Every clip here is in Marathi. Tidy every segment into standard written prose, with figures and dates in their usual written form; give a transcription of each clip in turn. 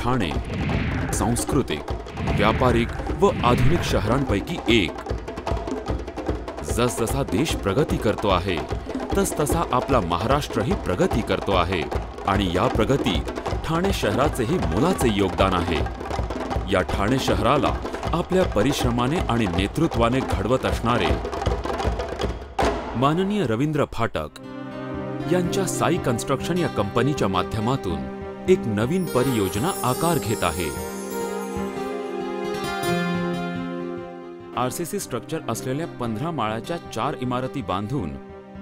ठाणे सांस्कृतिक, व्यापारिक व आधुनिक शहरांपैकी एक। जसजसा देश प्रगती करतो आहे तसतसा आपला महाराष्ट्रही प्रगती करतो आहे आणि या प्रगतीत ठाणे शहराचेही मोलाचे योगदान आहे। या ठाणे शहराला आपल्या परिश्रमाने आणि नेतृत्वाने घडवत असणारे माननीय रवींद्र फाटक यांच्या साई कन्स्ट्रक्शन या कंपनीच्या माध्यमातून एक नवीन परियोजना आकार घेत आहे। आरसीसी स्ट्रक्चर असलेल्या 15 माळ्याच्या 4 इमारती बांधून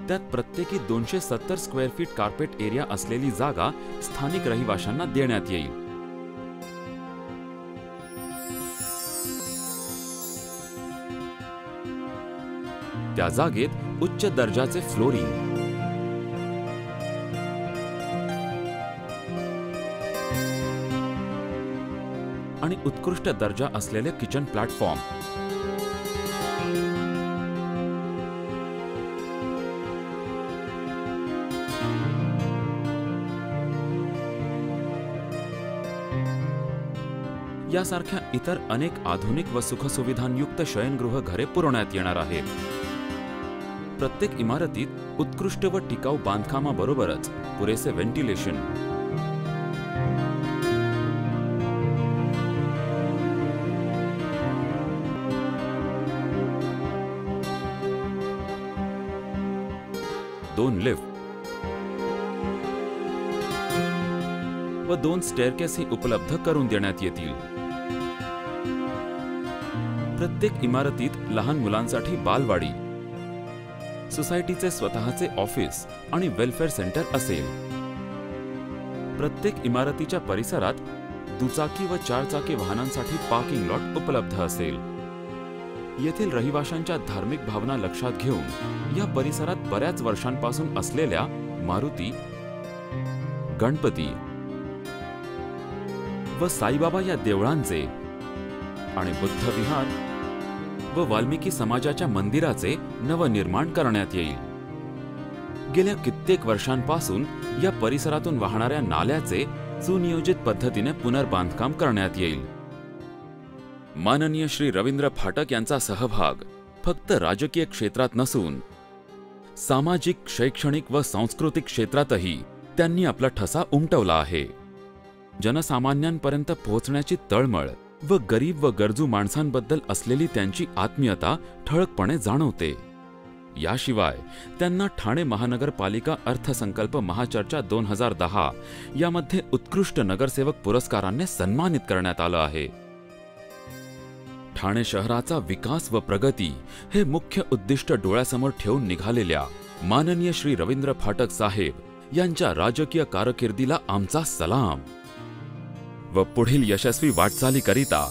त्यात प्रत्येकी 270 स्क्वेअर फीट कार्पेट एरिया असलेली जागा स्थानिक रहिवाशांना देण्यात येईल। त्या जागेत उच्च दर्जाचे फ्लोरिंग, आणि उत्कृष्ट दर्जा असलेले किचन प्लॅटफॉर्म, यासारख्या इतर अनेक आधुनिक व सुखसुविधांयुक्त शयनगृह घरे पुरवण्यात येणार आहेत। प्रत्येक इमारतीत उत्कृष्ट व टिकाऊ बांधकामाबरोबरच पुरेसे व्हेंटिलेशन, दोन लिफ्ट व 2 स्टेअरकेसही उपलब्ध करून देण्यात येतील। प्रत्येक इमारतीत लहान मुलांसाठी बालवाडी, सोसायटीचे स्वतःचे ऑफिस आणि वेलफेअर सेंटर असेल। प्रत्येक इमारतीच्या परिसरात दुचाकी व 4 चाकी वाहनांसाठी पार्किंग लॉट उपलब्ध असेल। येथील रहिवाशांच्या धार्मिक भावना लक्षात घेऊन या परिसरात बऱ्याच वर्षांपासून असलेल्या मारुती, गणपती व साईबाबा या देवळांचे आणि बुद्ध विहार व वाल्मिकी समाजाच्या मंदिराचे नवनिर्माण करण्यात येईल। गेल्या कित्येक वर्षांपासून या परिसरातून वाहणाऱ्या नाल्याचे सुनियोजित पद्धतीने पुनर्बांधकाम करण्यात येईल। माननीय श्री रवींद्र फाटक यांचा सहभाग फक्त राजकीय क्षेत्रात नसून सामाजिक, शैक्षणिक व सांस्कृतिक क्षेत्रातही त्यांनी आपला ठसा उमटवला आहे। जनसामान्यांपर्यंत पोहोचण्याची तळमळ व गरीब व गरजू माणसांबद्दल असलेली त्यांची आत्मीयता ठळकपणे जाणवते। याशिवाय त्यांना ठाणे महानगरपालिका अर्थसंकल्प महाचर्चा 2010 यामध्ये उत्कृष्ट नगरसेवक पुरस्काराने सन्मानित करण्यात आलं आहे। ठाणे शहराचा विकास व प्रगती हे मुख्य उद्दिष्ट डोळ्यासमोर ठेवून निघालेल्या माननीय श्री रवींद्र फाटक साहेब यांच्या राजकीय कारकिर्दीला आमचा सलाम व पुढील यशस्वी वाटचालीकरिता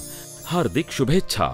हार्दिक शुभेच्छा।